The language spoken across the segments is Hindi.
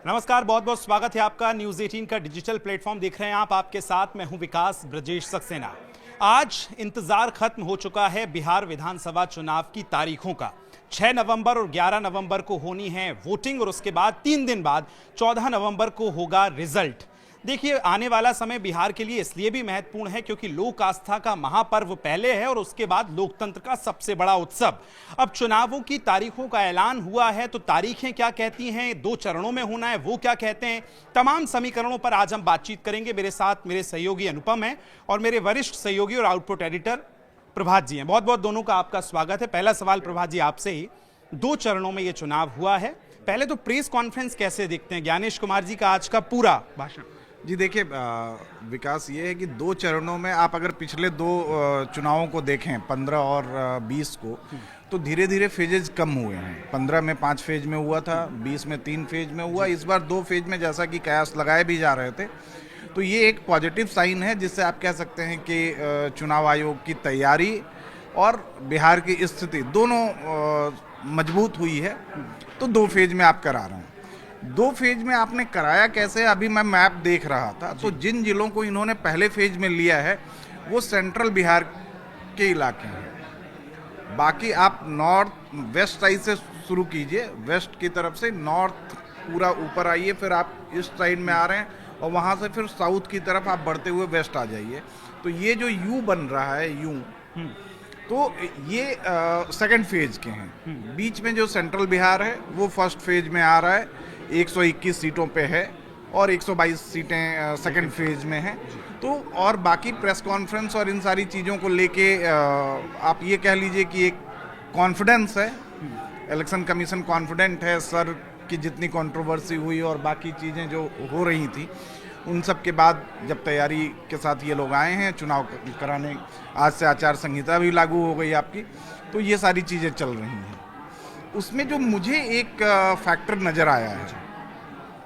नमस्कार, बहुत बहुत स्वागत है आपका। न्यूज 18 का डिजिटल प्लेटफॉर्म देख रहे हैं आप। आपके साथ मैं हूं विकास ब्रजेश सक्सेना। आज इंतजार खत्म हो चुका है बिहार विधानसभा चुनाव की तारीखों का। 6 नवंबर और 11 नवंबर को होनी है वोटिंग और उसके बाद 3 दिन बाद 14 नवंबर को होगा रिजल्ट। देखिए, आने वाला समय बिहार के लिए इसलिए भी महत्वपूर्ण है क्योंकि लोक आस्था का महापर्व पहले है और उसके बाद लोकतंत्र का सबसे बड़ा उत्सव। अब चुनावों की तारीखों का ऐलान हुआ है तो तारीखें क्या कहती हैं, 2 चरणों में होना है, वो क्या कहते हैं, तमाम समीकरणों पर आज हम बातचीत करेंगे। मेरे साथ मेरे सहयोगी अनुपम हैं और मेरे वरिष्ठ सहयोगी और आउटपुट एडिटर प्रभात जी हैं। बहुत बहुत दोनों का आपका स्वागत है। पहला सवाल प्रभात जी आपसे ही, 2 चरणों में ये चुनाव हुआ है, पहले तो प्रेस कॉन्फ्रेंस कैसे देखते हैं? ज्ञानेश कुमार जी का आज का पूरा भाषण। जी देखिए, विकास ये है कि 2 चरणों में आप अगर पिछले 2 चुनावों को देखें 15 और 20 को, तो धीरे धीरे फेजेज कम हुए हैं। 15 में 5 फेज में हुआ था, 20 में 3 फेज में हुआ, इस बार 2 फेज में जैसा कि कयास लगाए भी जा रहे थे। तो ये एक पॉजिटिव साइन है जिससे आप कह सकते हैं कि चुनाव आयोग की तैयारी और बिहार की स्थिति दोनों मजबूत हुई है। तो 2 फेज में आप करा रहे हैं। 2 फेज में आपने कराया कैसे? अभी मैं मैप देख रहा था, तो जिन जिलों को इन्होंने पहले फेज में लिया है वो सेंट्रल बिहार के इलाके हैं। बाकी आप नॉर्थ वेस्ट साइड से शुरू कीजिए, वेस्ट की तरफ से नॉर्थ पूरा ऊपर आइए, फिर आप ईस्ट साइड में आ रहे हैं और वहाँ से फिर साउथ की तरफ आप बढ़ते हुए वेस्ट आ जाइए। तो ये जो यू बन रहा है, यू, तो ये सेकंड फेज के हैं। बीच में जो सेंट्रल बिहार है वो फर्स्ट फेज में आ रहा है, 121 सीटों पे है और 122 सीटें सेकंड फेज में हैं। तो और बाकी प्रेस कॉन्फ्रेंस और इन सारी चीज़ों को लेके आप ये कह लीजिए कि एक कॉन्फिडेंस है, इलेक्शन कमीशन कॉन्फिडेंट है। सर की जितनी कंट्रोवर्सी हुई और बाकी चीज़ें जो हो रही थी, उन सब के बाद जब तैयारी के साथ ये लोग आए हैं चुनाव कराने, आज से आचार संहिता भी लागू हो गई आपकी, तो ये सारी चीज़ें चल रही हैं। उसमें जो मुझे एक फैक्टर नज़र आया है,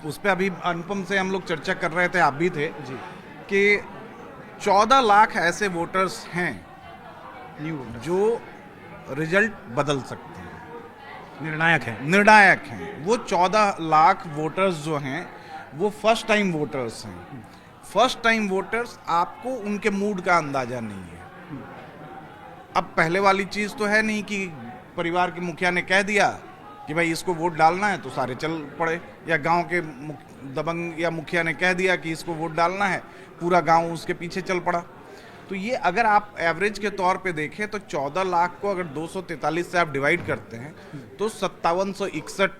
उस पर अभी अनुपम से हम लोग चर्चा कर रहे थे, आप भी थे जी, कि 14 लाख ऐसे वोटर्स हैं जो रिजल्ट बदल सकते हैं, निर्णायक हैं। वो 14 लाख वोटर्स जो हैं वो फर्स्ट टाइम वोटर्स हैं। फर्स्ट टाइम वोटर्स, आपको उनके मूड का अंदाजा नहीं है। अब पहले वाली चीज़ तो है नहीं कि परिवार के मुखिया ने कह दिया कि भाई इसको वोट डालना है तो सारे चल पड़े, या गांव के दबंग या मुखिया ने कह दिया कि इसको वोट डालना है, पूरा गांव उसके पीछे चल पड़ा। तो ये अगर आप एवरेज के तौर पे देखें तो 14 लाख को अगर 243 से आप डिवाइड करते हैं तो 5761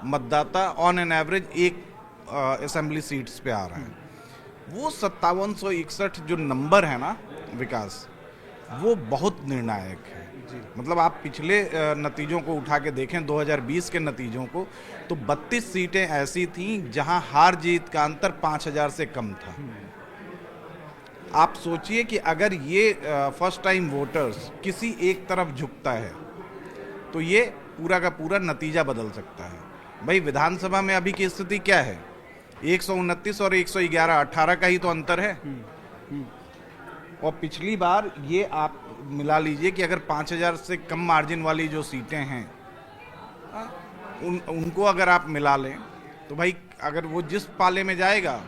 मतदाता ऑन एन एवरेज एक असेंबली सीट्स पे आ रहे हैं। वो 5761 जो नंबर है ना विकास, वो बहुत निर्णायक है। मतलब आप पिछले नतीजों को उठा के देखें, 2020 के नतीजों को, तो 32 सीटें ऐसी थीं जहां हार जीत का अंतर 5000 से कम था। आप सोचिए कि अगर ये फर्स्ट टाइम वोटर्स किसी एक तरफ झुकता है तो ये पूरा का पूरा नतीजा बदल सकता है। भाई विधानसभा में अभी की स्थिति क्या है? 129 और 111, 18 का ही तो अंतर है। और पिछली बार ये आप मिला लीजिए कि अगर 5000 से कम मार्जिन वाली जो सीटें हैं उनको अगर आप मिला लें तो भाई अगर वो जिस पाले में जाएगा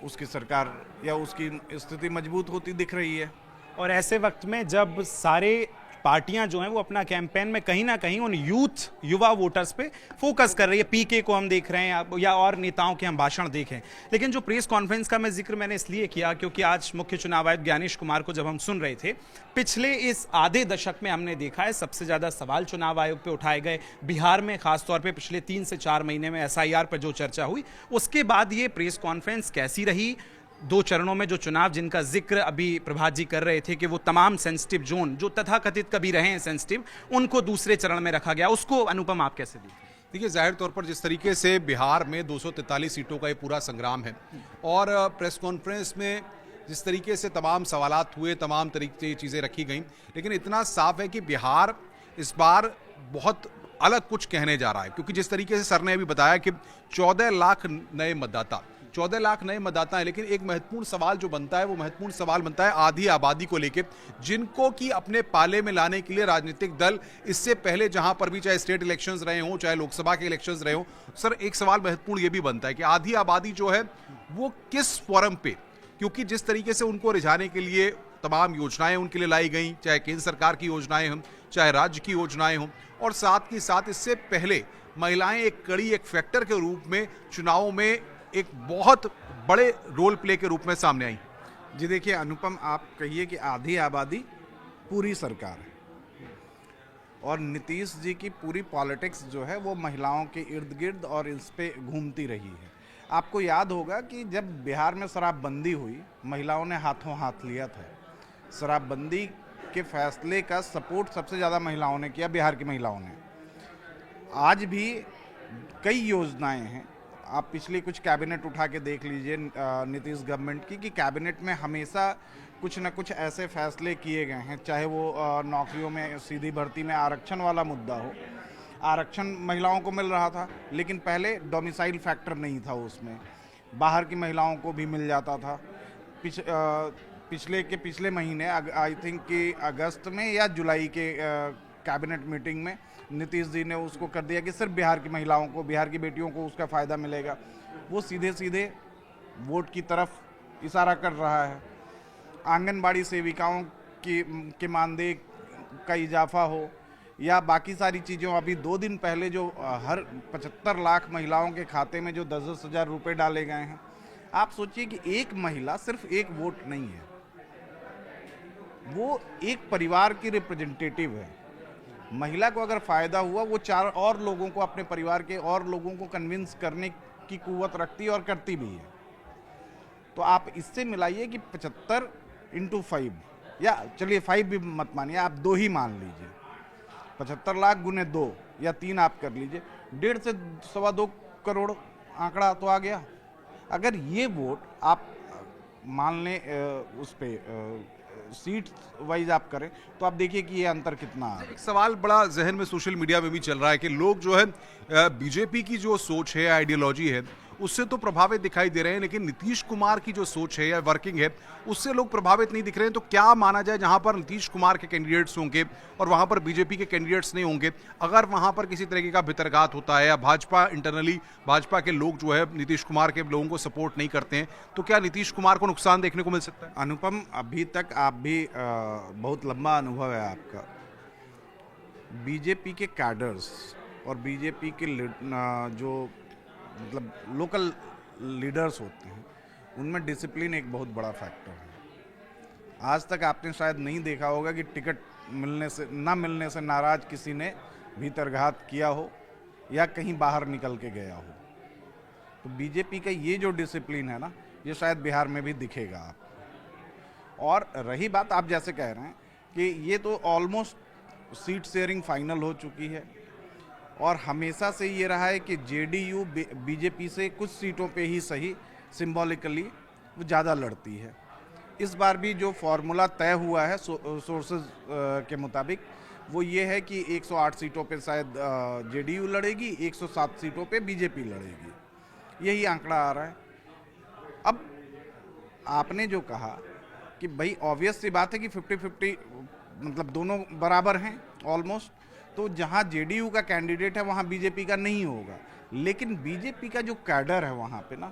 उसकी सरकार या उसकी स्थिति मजबूत होती दिख रही है। और ऐसे वक्त में जब सारे पार्टियां जो हैं वो अपना कैंपेन में कहीं ना कहीं उन युवा वोटर्स पे फोकस कर रही है, पीके को हम देख रहे हैं या और नेताओं के हम भाषण देखें, लेकिन जो प्रेस कॉन्फ्रेंस का मैं जिक्र मैंने इसलिए किया क्योंकि आज मुख्य चुनाव आयुक्त ज्ञानेश कुमार को जब हम सुन रहे थे, पिछले इस आधे दशक में हमने देखा है सबसे ज्यादा सवाल चुनाव आयोग पे उठाए गए। बिहार में खासतौर पर पिछले 3 से 4 महीने में SIR पर जो चर्चा हुई, उसके बाद ये प्रेस कॉन्फ्रेंस कैसी रही? 2 चरणों में जो चुनाव जिनका जिक्र अभी प्रभात जी कर रहे थे कि वो तमाम सेंसिटिव जोन जो तथाकथित कभी रहे हैं सेंसिटिव, उनको दूसरे चरण में रखा गया, उसको अनुपम आप कैसे देखते हैं? देखिए, जाहिर तौर पर जिस तरीके से बिहार में 243 सीटों का ये पूरा संग्राम है और प्रेस कॉन्फ्रेंस में जिस तरीके से तमाम सवालात हुए, तमाम तरीके की चीज़ें रखी गई, लेकिन इतना साफ है कि बिहार इस बार बहुत अलग कुछ कहने जा रहा है। क्योंकि जिस तरीके से सर ने अभी बताया कि 14 लाख नए मतदाता, 14 लाख नए मतदाता हैं, लेकिन एक महत्वपूर्ण सवाल जो बनता है वो महत्वपूर्ण सवाल बनता है आधी आबादी को लेकर, जिनको कि अपने पाले में लाने के लिए राजनीतिक दल इससे पहले जहां पर भी चाहे स्टेट इलेक्शंस रहे हों चाहे लोकसभा के इलेक्शंस रहे हों, सर एक सवाल महत्वपूर्ण ये भी बनता है कि आधी आबादी जो है वो किस फोरम पे, क्योंकि जिस तरीके से उनको रिझाने के लिए तमाम योजनाएं उनके लिए लाई गई, चाहे केंद्र सरकार की योजनाएं हों चाहे राज्य की योजनाएं हों, और साथ ही साथ इससे पहले महिलाएं एक कड़ी एक फैक्टर के रूप में चुनावों में एक बहुत बड़े रोल प्ले के रूप में सामने आई। जी देखिए अनुपम, आप कहिए कि आधी आबादी पूरी सरकार है और नीतीश जी की पूरी पॉलिटिक्स जो है वो महिलाओं के इर्द गिर्द और इस पे घूमती रही है। आपको याद होगा कि जब बिहार में शराबबंदी हुई, महिलाओं ने हाथों हाथ लिया था। शराबबंदी के फैसले का सपोर्ट सबसे ज़्यादा महिलाओं ने किया, बिहार की महिलाओं ने। आज भी कई योजनाएं हैं, आप पिछली कुछ कैबिनेट उठा के देख लीजिए नीतीश गवर्नमेंट की, कि कैबिनेट में हमेशा कुछ न कुछ ऐसे फैसले किए गए हैं, चाहे वो नौकरियों में सीधी भर्ती में आरक्षण वाला मुद्दा हो। आरक्षण महिलाओं को मिल रहा था, लेकिन पहले डोमिसाइल फैक्टर नहीं था उसमें, बाहर की महिलाओं को भी मिल जाता था। पिछले महीने आई थिंक कि अगस्त में या जुलाई के कैबिनेट मीटिंग में नीतीश जी ने उसको कर दिया कि सिर्फ बिहार की महिलाओं को, बिहार की बेटियों को उसका फ़ायदा मिलेगा। वो सीधे सीधे वोट की तरफ इशारा कर रहा है। आंगनबाड़ी सेविकाओं के मानदेय का इजाफा हो या बाकी सारी चीज़ों, अभी 2 दिन पहले जो हर 75 लाख महिलाओं के खाते में जो 10-10 हज़ार रुपये डाले गए हैं, आप सोचिए कि एक महिला सिर्फ एक वोट नहीं है, वो एक परिवार की रिप्रेजेंटेटिव है। महिला को अगर फ़ायदा हुआ, वो 4 और लोगों को, अपने परिवार के और लोगों को कन्विंस करने की कुव्वत रखती है और करती भी है। तो आप इससे मिलाइए कि 75 × 5, या चलिए 5 भी मत मानिए, आप 2 ही मान लीजिए, 75 लाख गुने 2 या 3 आप कर लीजिए, 1.5 से 2.25 करोड़ आंकड़ा तो आ गया। अगर ये वोट आप मान लें उस पर सीट वाइज आप करें, तो आप देखिए कि ये अंतर कितना है। एक सवाल बड़ा जहन में सोशल मीडिया में भी चल रहा है कि लोग जो है बीजेपी की जो सोच है, आइडियोलॉजी है, उससे तो प्रभावित दिखाई दे रहे हैं, लेकिन नीतीश कुमार की जो सोच है या वर्किंग है उससे लोग प्रभावित नहीं दिख रहे हैं। तो क्या माना जाए, जहां पर नीतीश कुमार के कैंडिडेट्स होंगे और वहां पर बीजेपी के कैंडिडेट्स नहीं होंगे, अगर वहां पर किसी तरीके का भितरघात होता है या भाजपा इंटरनली भाजपा के लोग जो है नीतीश कुमार के लोगों को सपोर्ट नहीं करते हैं, तो क्या नीतीश कुमार को नुकसान देखने को मिल सकता है? अनुपम, अभी तक आप भी बहुत लंबा अनुभव है आपका। बीजेपी के कैडर्स और बीजेपी के जो मतलब लोकल लीडर्स होते हैं, उनमें डिसिप्लिन एक बहुत बड़ा फैक्टर है। आज तक आपने शायद नहीं देखा होगा कि टिकट ना मिलने से नाराज किसी ने भीतरघात किया हो या कहीं बाहर निकल के गया हो। तो बीजेपी का ये जो डिसिप्लिन है ना, ये शायद बिहार में भी दिखेगा आपको। और रही बात, आप जैसे कह रहे हैं कि ये तो ऑलमोस्ट सीट शेयरिंग फाइनल हो चुकी है, और हमेशा से ये रहा है कि जेडीयू बीजेपी से कुछ सीटों पे ही सही सिंबॉलिकली वो ज़्यादा लड़ती है। इस बार भी जो फॉर्मूला तय हुआ है सोर्सेज के मुताबिक, वो ये है कि 108 सीटों पे शायद जेडीयू लड़ेगी, 107 सीटों पे बीजेपी लड़ेगी, यही आंकड़ा आ रहा है। अब आपने जो कहा कि भाई ऑब्वियस सी बात है कि 50-50 मतलब दोनों बराबर हैं ऑलमोस्ट, तो जहां जेडीयू का कैंडिडेट है वहां बीजेपी का नहीं होगा, लेकिन बीजेपी का जो कैडर है वहां पे ना,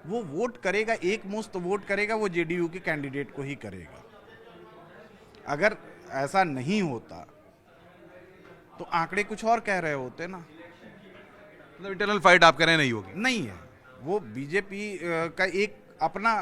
वो वोट करेगा, एक मुश्त वोट करेगा, वो जेडीयू के कैंडिडेट को ही करेगा। अगर ऐसा नहीं होता तो आंकड़े कुछ और कह रहे होते ना। मतलब इंटरनल फाइट आप कह रहे हैं नहीं होगी? नहीं है, वो बीजेपी का एक अपना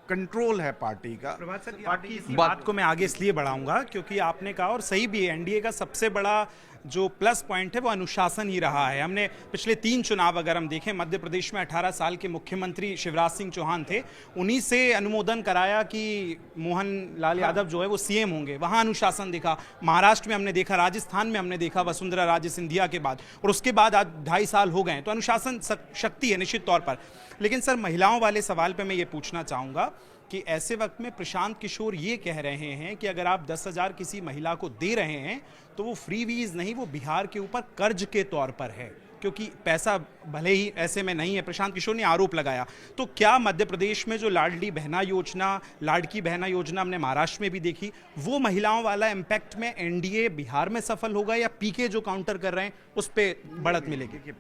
कंट्रोल है पार्टी का। प्रभात सर, बाकी इसी बात को मैं आगे इसलिए बढ़ाऊंगा क्योंकि आपने कहा, और सही भी है, एनडीए का सबसे बड़ा जो प्लस पॉइंट है वो अनुशासन ही रहा है। हमने पिछले 3 चुनाव अगर हम देखें, मध्य प्रदेश में 18 साल के मुख्यमंत्री शिवराज सिंह चौहान थे, उन्हीं से अनुमोदन कराया कि मोहन लाल यादव जो है वो सीएम होंगे, वहां अनुशासन दिखा। महाराष्ट्र में हमने देखा, राजस्थान में हमने देखा वसुंधरा राजे सिंधिया के बाद, और उसके बाद आज 2.5 साल हो गए, तो अनुशासन शक्ति है निश्चित तौर पर। लेकिन सर, महिलाओं वाले सवाल पर मैं ये पूछना चाहूँगा कि ऐसे वक्त में प्रशांत किशोर ये कह रहे हैं कि अगर आप 10,000 किसी महिला को दे रहे हैं तो वो फ्रीवीज नहीं, वो बिहार के ऊपर कर्ज के तौर पर है। क्योंकि पैसा भले ही ऐसे में नहीं है। प्रशांत किशोर ने आरोप लगाया। तो क्या मध्य प्रदेश में जो लाडली बहना योजना, लाड़की बहना योजना हमने महाराष्ट्र में भी देखी, वो महिलाओं वाला इम्पैक्ट में एनडीए बिहार में सफल होगा या पीके जो काउंटर कर रहे हैं उस पर बढ़त मिलेगी?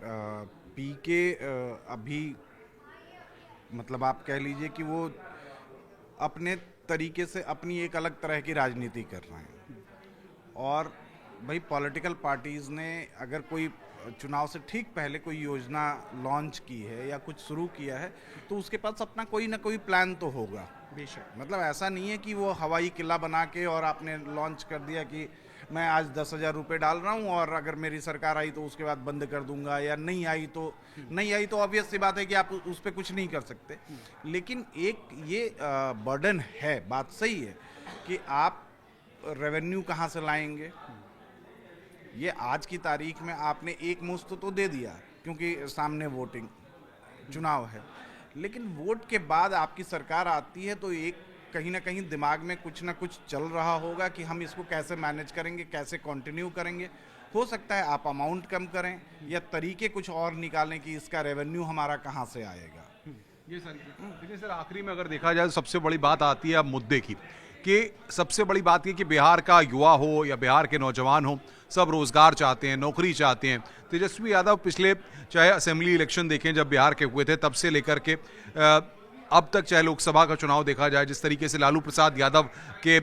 पीके अभी मतलब आप कह लीजिए कि वो अपने तरीके से अपनी एक अलग तरह की राजनीति कर रहे हैं, और भाई पॉलिटिकल पार्टीज ने अगर कोई चुनाव से ठीक पहले कोई योजना लॉन्च की है या कुछ शुरू किया है तो उसके पास अपना कोई ना कोई प्लान तो होगा। बेशक, मतलब ऐसा नहीं है कि वो हवाई किला बना के और आपने लॉन्च कर दिया कि मैं आज 10,000 रुपये डाल रहा हूँ और अगर मेरी सरकार आई तो उसके बाद बंद कर दूंगा, या नहीं आई तो ऑब्वियस सी बात है कि आप उस पर कुछ नहीं कर सकते। लेकिन एक ये बर्डन है, बात सही है कि आप रेवेन्यू कहाँ से लाएंगे। ये आज की तारीख में आपने एक मुश्त तो दे दिया क्योंकि सामने वोटिंग चुनाव है, लेकिन वोट के बाद आपकी सरकार आती है तो एक कहीं ना कहीं दिमाग में कुछ ना कुछ चल रहा होगा कि हम इसको कैसे मैनेज करेंगे, कैसे कंटिन्यू करेंगे। हो सकता है आप अमाउंट कम करें या तरीके कुछ और निकालें कि इसका रेवेन्यू हमारा कहाँ से आएगा। ये सर, देखिए सर, आखिरी में अगर देखा जाए तो सबसे बड़ी बात आती है अब मुद्दे की, कि सबसे बड़ी बात ये कि बिहार का युवा हो या बिहार के नौजवान हो, सब रोजगार चाहते हैं, नौकरी चाहते हैं। तेजस्वी यादव पिछले चाहे असेंबली इलेक्शन देखें जब बिहार के हुए थे तब से लेकर के अब तक, चाहे लोकसभा का चुनाव देखा जाए, जिस तरीके से लालू प्रसाद यादव के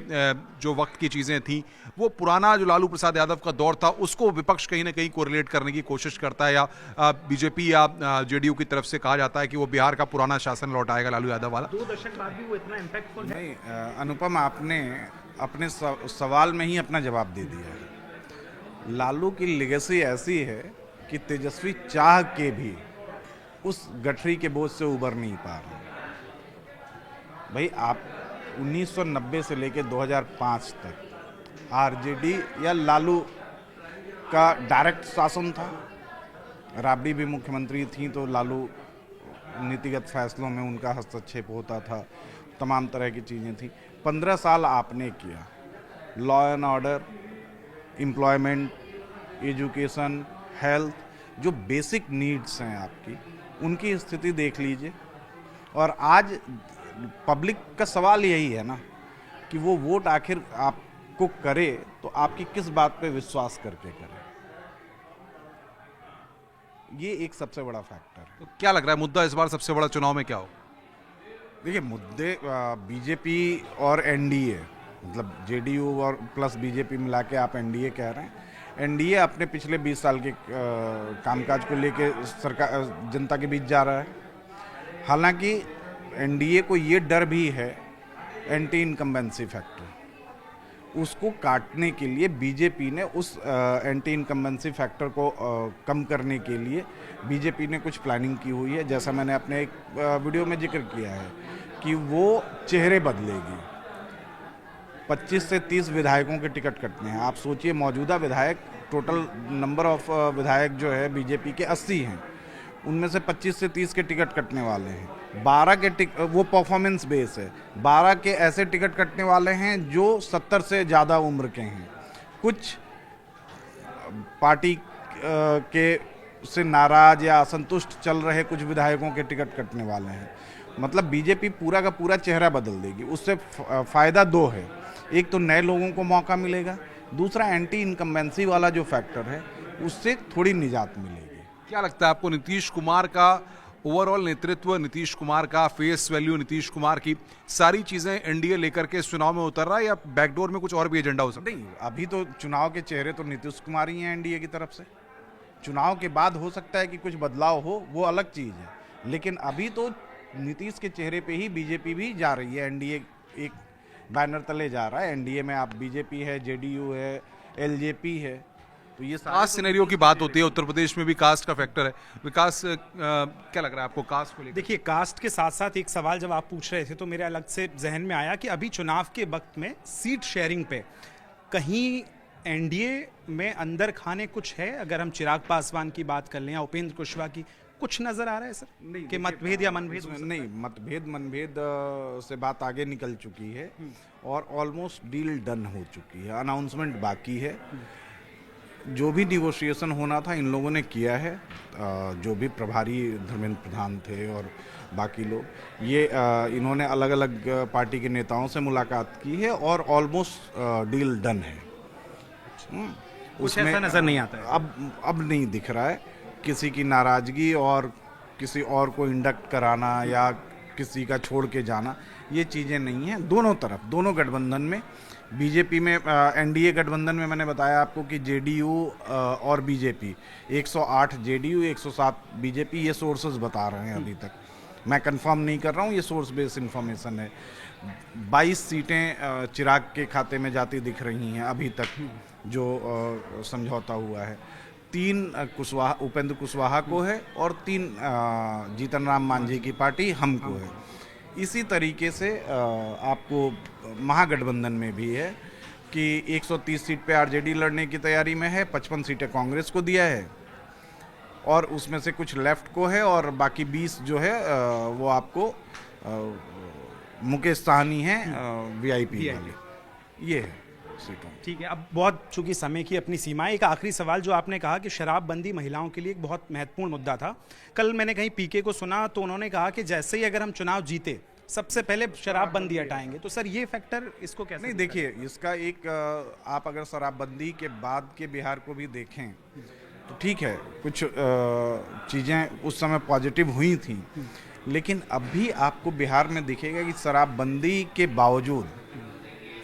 जो वक्त की चीज़ें थी, वो पुराना जो लालू प्रसाद यादव का दौर था उसको विपक्ष कहीं ना कहीं कोरिलेट करने की कोशिश करता है, या बीजेपी या जेडीयू की तरफ से कहा जाता है कि वो बिहार का पुराना शासन लौटाएगा लालू यादव वाला। 2 दशक बाद भी वो इतना इम्पैक्टफुल है। नहीं, अनुपम, आपने अपने सवाल में ही अपना जवाब दे दिया है। लालू की लेगेसी ऐसी है कि तेजस्वी चाह के भी उस गठरी के बोझ से उबर नहीं पा रहे। भाई आप 1990 से लेकर 2005 तक आरजेडी या लालू का डायरेक्ट शासन था। राबड़ी भी मुख्यमंत्री थी तो लालू नीतिगत फैसलों में उनका हस्तक्षेप होता था, तमाम तरह की चीज़ें थी। 15 साल आपने किया, law and order, employment, education, health, जो बेसिक नीड्स हैं आपकी, उनकी स्थिति देख लीजिए। और आज पब्लिक का सवाल यही है ना कि वो वोट आखिर आपको करे तो आपकी किस बात पे विश्वास करके करे। ये एक सबसे बड़ा फैक्टर है। तो क्या लग रहा है मुद्दा इस बार सबसे बड़ा चुनाव में क्या हो? देखिए, मुद्दे बीजेपी और एनडीए, मतलब जेडीयू और प्लस बीजेपी मिला के आप एनडीए कह रहे हैं। एनडीए अपने पिछले 20 साल के कामकाज को लेके सरकार जनता के बीच जा रहा है। हालांकि एनडीए को ये डर भी है एंटी इनकम्बेंसी फैक्टर, उसको काटने के लिए बीजेपी ने उस एंटी इनकम्बेंसी फैक्टर को कम करने के लिए बीजेपी ने कुछ प्लानिंग की हुई है। जैसा मैंने अपने एक वीडियो में जिक्र किया है कि वो चेहरे बदलेगी। 25 से 30 विधायकों के टिकट कटने हैं। आप सोचिए, मौजूदा विधायक, टोटल नंबर ऑफ विधायक जो है बीजेपी के 80 हैं, उनमें से 25 से 30 के टिकट कटने वाले हैं। 12 के वो परफॉर्मेंस बेस है। 12 के ऐसे टिकट कटने वाले हैं जो 70 से ज़्यादा उम्र के हैं। कुछ पार्टी के से नाराज या असंतुष्ट चल रहे कुछ विधायकों के टिकट कटने वाले हैं। मतलब बीजेपी पूरा का पूरा चेहरा बदल देगी। उससे फ़ायदा 2 है। एक तो नए लोगों को मौका मिलेगा, दूसरा एंटी इनकम्बेंसी वाला जो फैक्टर है उससे थोड़ी निजात मिलेगी। क्या लगता है आपको, नीतीश कुमार का ओवरऑल नेतृत्व, नीतीश कुमार का फेस वैल्यू, नीतीश कुमार की सारी चीजें एनडीए लेकर के इस चुनाव में उतर रहा है, या बैकडोर में कुछ और भी एजेंडा हो सकता है? नहीं, अभी तो चुनाव के चेहरे तो नीतीश कुमार ही हैं एनडीए की तरफ से। चुनाव के बाद हो सकता है कि कुछ बदलाव हो, वो अलग चीज़ है। लेकिन अभी तो नीतीश के चेहरे पे ही बीजेपी भी जा रही है। एनडीए एक बैनर तले जा रहा है। एनडीए में आप बीजेपी है, जेडीयू है, एलजेपी है। तो ये कास्ट सिनेरियो की बात होती है, उत्तर प्रदेश में भी कास्ट का फैक्टर है। विकास, क्या लग रहा है आपको कास्ट को लेकर? देखिए, कास्ट के साथ साथ एक सवाल जब आप पूछ रहे थे तो मेरे अलग से जहन में आया कि अभी चुनाव के वक्त में सीट शेयरिंग पे कहीं एनडीए में अंदर खाने कुछ है। अगर हम चिराग पासवान की बात कर लें या उपेंद्र कुशवाहा की, कुछ नजर आ रहा है सर? नहीं, कि मतभेद या मनभेद? नहीं, मनभेद से बात आगे निकल चुकी है और ऑलमोस्ट डील डन हो चुकी है। अनाउंसमेंट बाकी है। जो भी निगोशिएशन होना था इन लोगों ने किया है। जो भी प्रभारी धर्मेंद्र प्रधान थे और बाकी लोग, ये इन्होंने अलग अलग पार्टी के नेताओं से मुलाकात की है और ऑलमोस्ट डील डन है। कुछ ऐसा नजर नहीं आता है अब नहीं दिख रहा है किसी की नाराजगी और किसी और को इंडक्ट कराना या किसी का छोड़ के जाना, ये चीज़ें नहीं हैं। दोनों तरफ, दोनों गठबंधन में, बीजेपी में, एनडीए गठबंधन में मैंने बताया आपको कि जेडीयू और बीजेपी 108 जेडीयू 107 बीजेपी, ये सोर्सेज बता रहे हैं। अभी तक मैं कंफर्म नहीं कर रहा हूँ, ये सोर्स बेस्ड इंफॉर्मेशन है। 22 सीटें चिराग के खाते में जाती दिख रही हैं अभी तक, जो समझौता हुआ है। 3 कुशवाहा, उपेंद्र कुशवाहा को है और 3 जीतन राम मांझी की पार्टी हमको है। इसी तरीके से आपको महागठबंधन में भी है कि 130 सीट पे आरजेडी लड़ने की तैयारी में है, 55 सीटें कांग्रेस को दिया है और उसमें से कुछ लेफ्ट को है और बाकी 20 जो है वो आपको मुकेश साहनी है वीआईपी वाले, ये है सीटों। ठीक है, अब बहुत चूंकि समय की अपनी सीमाएं, एक आखिरी सवाल, जो आपने कहा कि शराबबंदी महिलाओं के लिए एक बहुत महत्वपूर्ण मुद्दा था। कल मैंने कहीं पीके को सुना तो उन्होंने कहा कि जैसे ही अगर हम चुनाव जीते सबसे पहले शराबबंदी हटाएंगे, तो सर ये फैक्टर इसको कैसे? नहीं, देखिए, इसका एक आप अगर शराबबंदी के बाद के बिहार को भी देखें तो ठीक है, कुछ चीज़ें उस समय पॉजिटिव हुई थी, लेकिन अब भी आपको बिहार में दिखेगा कि शराबबंदी के बावजूद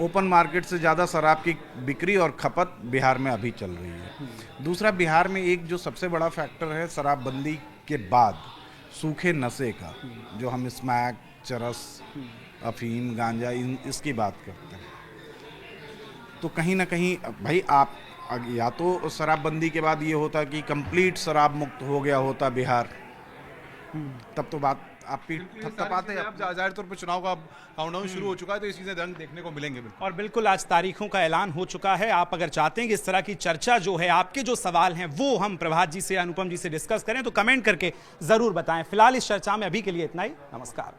ओपन मार्केट से ज़्यादा शराब की बिक्री और खपत बिहार में अभी चल रही है। दूसरा, बिहार में एक जो सबसे बड़ा फैक्टर है शराबबंदी के बाद, सूखे नशे का, जो हम स्मैक, चरस, अफीम, गांजा, इसकी बात करते हैं, तो कहीं ना कहीं भाई आप या तो शराबबंदी के बाद ये होता कि कंप्लीट शराब मुक्त हो गया होता बिहार, तब तो बात आप थपथपाते। अब जाहिर तौर पर चुनाव का काउंटडाउन शुरू हो चुका है, तो इस चीजें रंग देखने को मिलेंगे। और बिल्कुल आज तारीखों का ऐलान हो चुका है। आप अगर चाहते हैं कि इस तरह की चर्चा जो है, आपके जो सवाल हैं वो हम प्रभात जी से, अनुपम जी से डिस्कस करें, तो कमेंट करके जरूर बताएं। फिलहाल इस चर्चा में अभी के लिए इतना ही। नमस्कार।